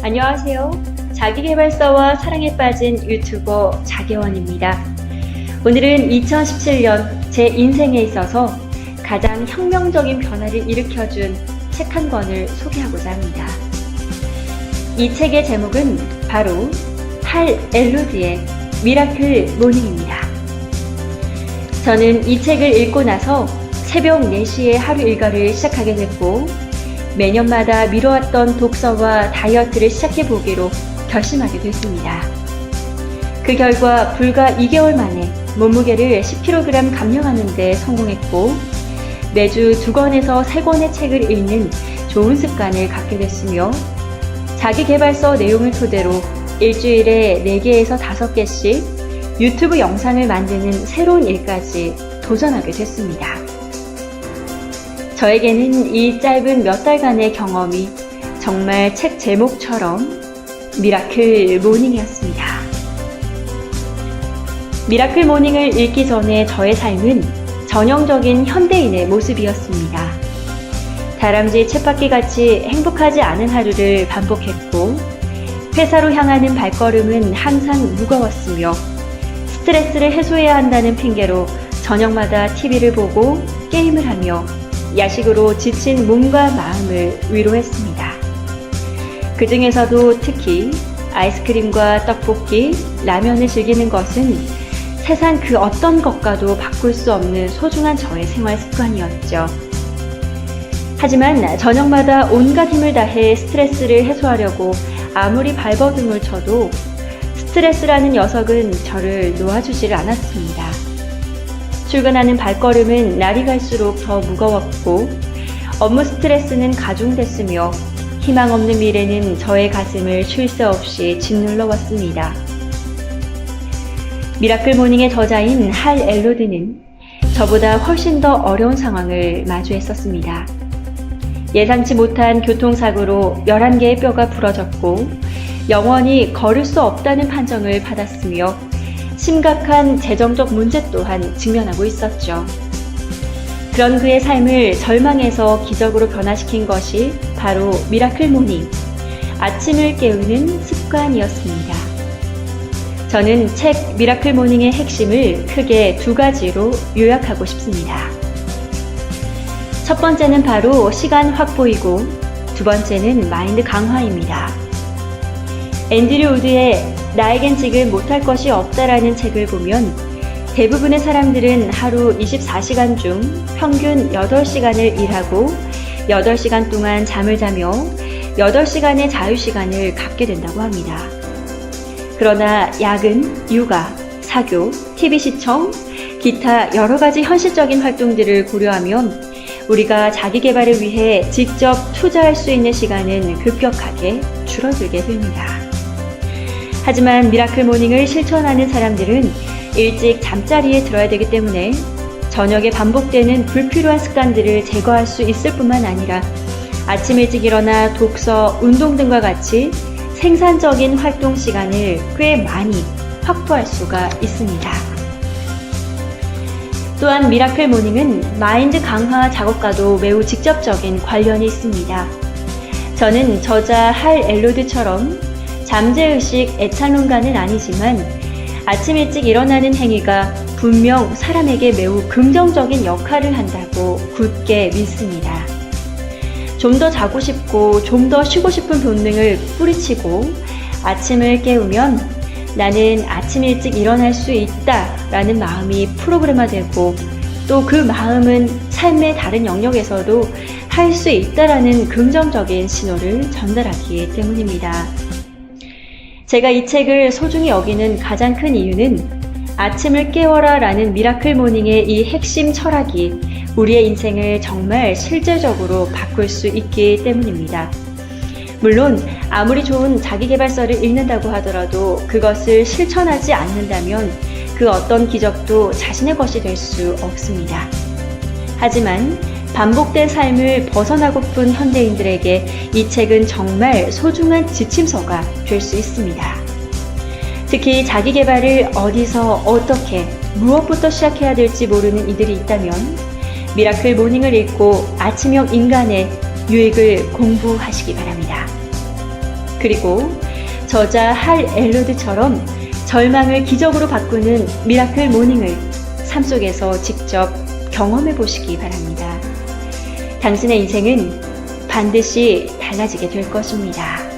안녕하세요. 자기계발서와 사랑에 빠진 유튜버 자계원입니다. 오늘은 2017년 제 인생에 있어서 가장 혁명적인 변화를 일으켜준 책 한 권을 소개하고자 합니다. 이 책의 제목은 바로 할 엘로드의 미라클 모닝입니다. 저는 이 책을 읽고 나서 새벽 4시에 하루 일과를 시작하게 됐고, 매년마다 미뤄왔던 독서와 다이어트를 시작해보기로 결심하게 됐습니다. 그 결과 불과 2개월 만에 몸무게를 10kg 감량하는 데 성공했고, 매주 2권에서 3권의 책을 읽는 좋은 습관을 갖게 됐으며, 자기계발서 내용을 토대로 일주일에 4개에서 5개씩 유튜브 영상을 만드는 새로운 일까지 도전하게 됐습니다. 저에게는 이 짧은 몇 달간의 경험이 정말 책 제목처럼 미라클 모닝이었습니다. 미라클 모닝을 읽기 전에 저의 삶은 전형적인 현대인의 모습이었습니다. 다람쥐 쳇바퀴같이 행복하지 않은 하루를 반복했고, 회사로 향하는 발걸음은 항상 무거웠으며, 스트레스를 해소해야 한다는 핑계로 저녁마다 TV를 보고 게임을 하며 야식으로 지친 몸과 마음을 위로했습니다. 그 중에서도 특히 아이스크림과 떡볶이, 라면을 즐기는 것은 세상 그 어떤 것과도 바꿀 수 없는 소중한 저의 생활 습관이었죠. 하지만 저녁마다 온갖 힘을 다해 스트레스를 해소하려고 아무리 발버둥을 쳐도 스트레스라는 녀석은 저를 놓아주지를 않았습니다. 출근하는 발걸음은 날이 갈수록 더 무거웠고, 업무 스트레스는 가중됐으며, 희망 없는 미래는 저의 가슴을 쉴 새 없이 짓눌러 왔습니다. 미라클 모닝의 저자인 할 엘로드는 저보다 훨씬 더 어려운 상황을 마주했었습니다. 예상치 못한 교통사고로 11개의 뼈가 부러졌고, 영원히 걸을 수 없다는 판정을 받았으며, 심각한 재정적 문제 또한 직면하고 있었죠. 그런 그의 삶을 절망에서 기적으로 변화시킨 것이 바로 미라클 모닝, 아침을 깨우는 습관이었습니다. 저는 책 미라클 모닝의 핵심을 크게 2가지로 요약하고 싶습니다. 첫 번째는 바로 시간 확보이고, 2번째는 마인드 강화입니다. 앤드류 우드의 나에겐 지금 못할 것이 없다라는 책을 보면 대부분의 사람들은 하루 24시간 중 평균 8시간을 일하고 8시간 동안 잠을 자며 8시간의 자유시간을 갖게 된다고 합니다. 그러나 야근, 육아, 사교, TV 시청, 기타 여러 가지 현실적인 활동들을 고려하면 우리가 자기 개발을 위해 직접 투자할 수 있는 시간은 급격하게 줄어들게 됩니다. 하지만 미라클 모닝을 실천하는 사람들은 일찍 잠자리에 들어야 되기 때문에 저녁에 반복되는 불필요한 습관들을 제거할 수 있을 뿐만 아니라 아침 일찍 일어나 독서, 운동 등과 같이 생산적인 활동 시간을 꽤 많이 확보할 수가 있습니다. 또한 미라클 모닝은 마인드 강화 작업과도 매우 직접적인 관련이 있습니다. 저는 저자 할 엘로드처럼 잠재의식 애착론가는 아니지만 아침 일찍 일어나는 행위가 분명 사람에게 매우 긍정적인 역할을 한다고 굳게 믿습니다. 좀 더 자고 싶고 좀 더 쉬고 싶은 본능을 뿌리치고 아침을 깨우면 나는 아침 일찍 일어날 수 있다 라는 마음이 프로그램화되고, 또 그 마음은 삶의 다른 영역에서도 할 수 있다라는 긍정적인 신호를 전달하기 때문입니다. 제가 이 책을 소중히 여기는 가장 큰 이유는 아침을 깨워라 라는 미라클 모닝의 이 핵심 철학이 우리의 인생을 정말 실질적으로 바꿀 수 있기 때문입니다. 물론 아무리 좋은 자기계발서를 읽는다고 하더라도 그것을 실천하지 않는다면 그 어떤 기적도 자신의 것이 될 수 없습니다. 하지만 반복된 삶을 벗어나고픈 현대인들에게 이 책은 정말 소중한 지침서가 될 수 있습니다. 특히 자기 개발을 어디서 어떻게 무엇부터 시작해야 될지 모르는 이들이 있다면 미라클 모닝을 읽고 아침형 인간의 유익을 공부하시기 바랍니다. 그리고 저자 할 엘로드처럼 절망을 기적으로 바꾸는 미라클 모닝을 삶 속에서 직접 경험해 보시기 바랍니다. 당신의 인생은 반드시 달라지게 될 것입니다.